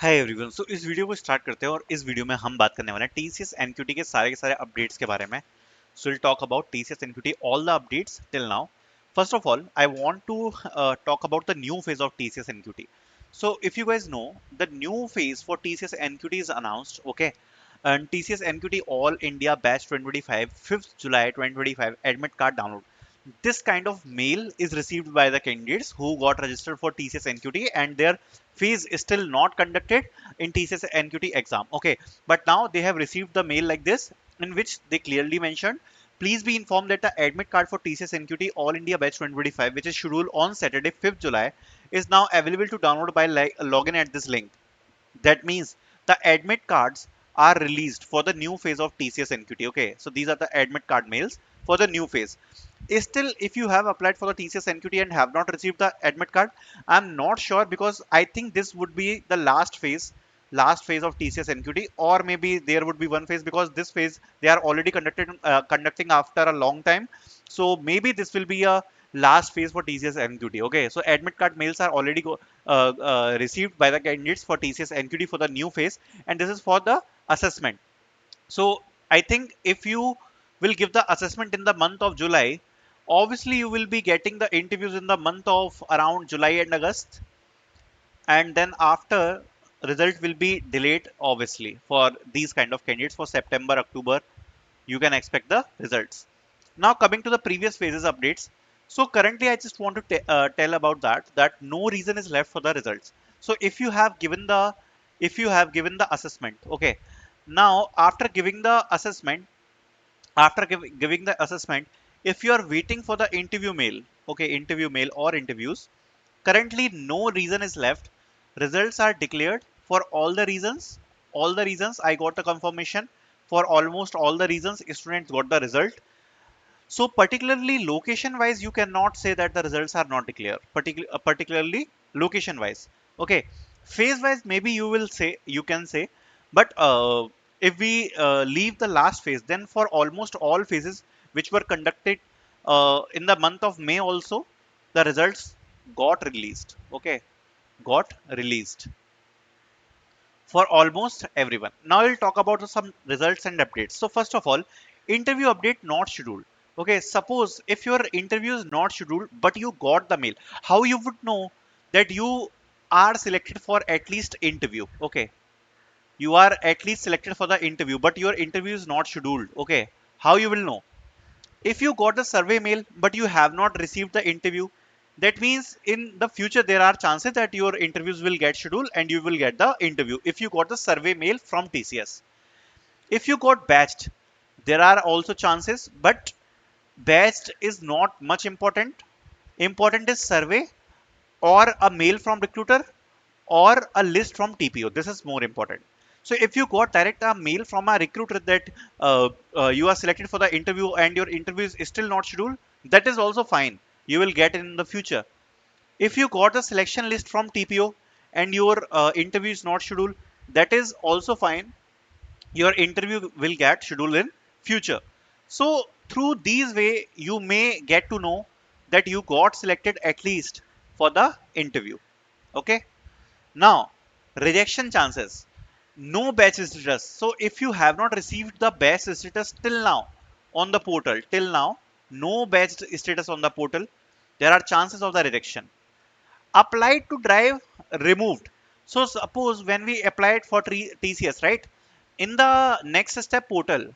Hi everyone. सो इस video को start करते हैं और इस वीडियो में हम बात करने वाले हैं टीसीएस एनक्यूटी के सारे अपडेट्स के बारे में। So will talk about TCS NQT all the updates till now. First of all I want to talk about the new phase of TCS NQT. So if you guys know, the new phase for TCS NQT is announced, okay? And TCS NQT All India Batch 2025, 5th July 2025 admit card download. This kind of mail is received by the candidates who got registered for TCS NQT and their fees is still not conducted in TCS NQT exam. Okay, but now they have received the mail like this, in which they clearly mentioned, please be informed that the admit card for TCS NQT All India Batch 2025, which is scheduled on Saturday 5th July, is now available to download by login at this link. That means the admit cards are released for the new phase of TCS NQT. Okay, so these are the admit card mails for the new phase. Still, if you have applied for the TCS NQT and have not received the admit card, I'm not sure, because I think this would be the last phase of TCS NQT, or maybe there would be one phase, because this phase they are already conducting after a long time. So maybe this will be a last phase for TCS NQT. Okay, so admit card mails are already received by the candidates for TCS NQT for the new phase, and this is for the assessment. So I think if you will give the assessment in the month of July, obviously you will be getting the interviews in the month of around July and August, and then after, result will be delayed obviously for these kind of candidates. For September, October, you can expect the results. Now coming to the previous phases updates. So currently I just want to tell about that no reason is left for the results. So if you have given the assessment, okay, now after giving the assessment, if you are waiting for the interview mail, okay, interview mail or interviews, currently no reason is left. Results are declared for all the reasons I got the confirmation. For almost all the reasons, students got the result. So particularly location wise, you cannot say that the results are not declared. Particularly location wise. Okay, phase wise maybe you can say, but if we leave the last phase, then for almost all phases which were conducted in the month of May also, the results got released. Okay, got released for almost everyone. Now we'll talk about some results and updates. So first of all, interview update not scheduled. Okay, suppose if your interview is not scheduled, but you got the mail, how you would know that you are selected for at least interview? Okay, you are at least selected for the interview, but your interview is not scheduled. Okay, how you will know? If you got the survey mail but you have not received the interview, that means in the future there are chances that your interviews will get scheduled and you will get the interview if you got the survey mail from TCS. If you got batched, there are also chances, but batched is not much important. Important is survey or a mail from recruiter or a list from TPO. This is more important. So if you got direct a mail from a recruiter that you are selected for the interview and your interview is still not scheduled, that is also fine. You will get in the future. If you got the selection list from TPO and your interview is not scheduled, that is also fine. Your interview will get scheduled in future. So through these way, you may get to know that you got selected at least for the interview. Okay. Now, rejection chances. No batch status. So if you have not received the batch status till now on the portal, till now, no batch status on the portal, there are chances of the rejection. Applied to drive, removed. So suppose when we applied for TCS, right? In the next step portal,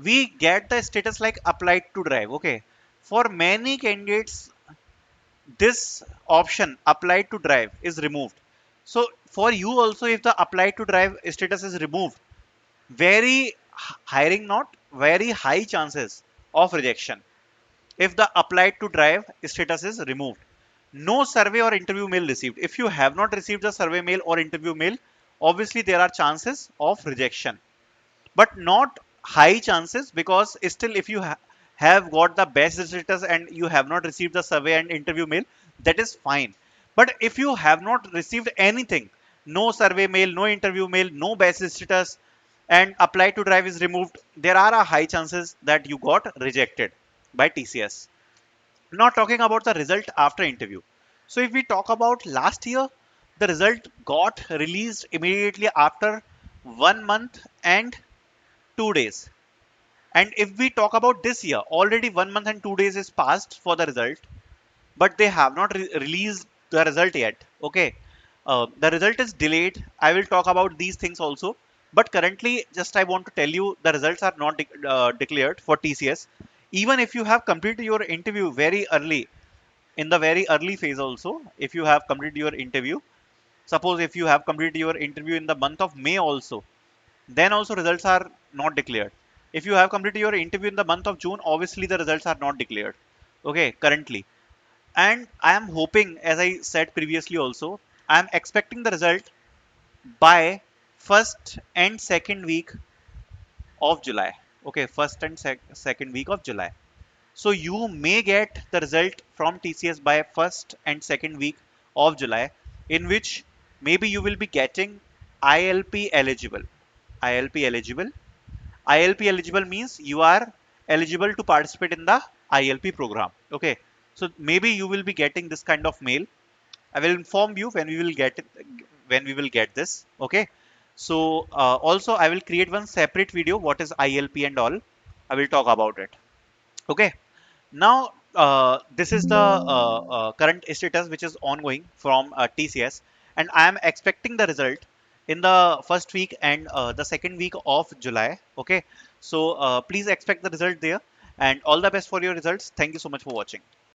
we get the status like applied to drive. Okay. For many candidates, this option applied to drive is removed. So for you also, if the applied to drive status is removed, very hiring not very high chances of rejection if the applied to drive status is removed. No survey or interview mail received. If you have not received the survey mail or interview mail, obviously there are chances of rejection, but not high chances, because still if you have got the best status and you have not received the survey and interview mail, that is fine. But if you have not received anything, no survey mail, no interview mail, no best status, and apply to drive is removed, there are a high chances that you got rejected by TCS. Not talking about the result after interview. So if we talk about last year, the result got released immediately after 1 month and 2 days. And if we talk about this year, already 1 month and 2 days is passed for the result, but they have not released the result yet. Okay, the result is delayed. I will talk about these things also. But currently, just I want to tell you the results are not declared for TCS. Even if you have completed your interview very early, in the very early phase also, if you have completed your interview, suppose if you have completed your interview in the month of May also, then also results are not declared. If you have completed your interview in the month of June, obviously the results are not declared. Okay, currently. And I am hoping, as I said previously also, I am expecting the result by first and second week of July. Okay, first and second week of July. So you may get the result from TCS by first and second week of July, in which maybe you will be getting ILP eligible. ILP eligible. ILP eligible means you are eligible to participate in the ILP program. Okay. So maybe you will be getting this kind of mail. I will inform you when we will get it, when we will get this. Okay. So also I will create one separate video. What is ILP and all? I will talk about it. Okay. Now, this is the current status which is ongoing from TCS, and I am expecting the result in the first week and the second week of July. Okay, so please expect the result there, and all the best for your results. Thank you so much for watching.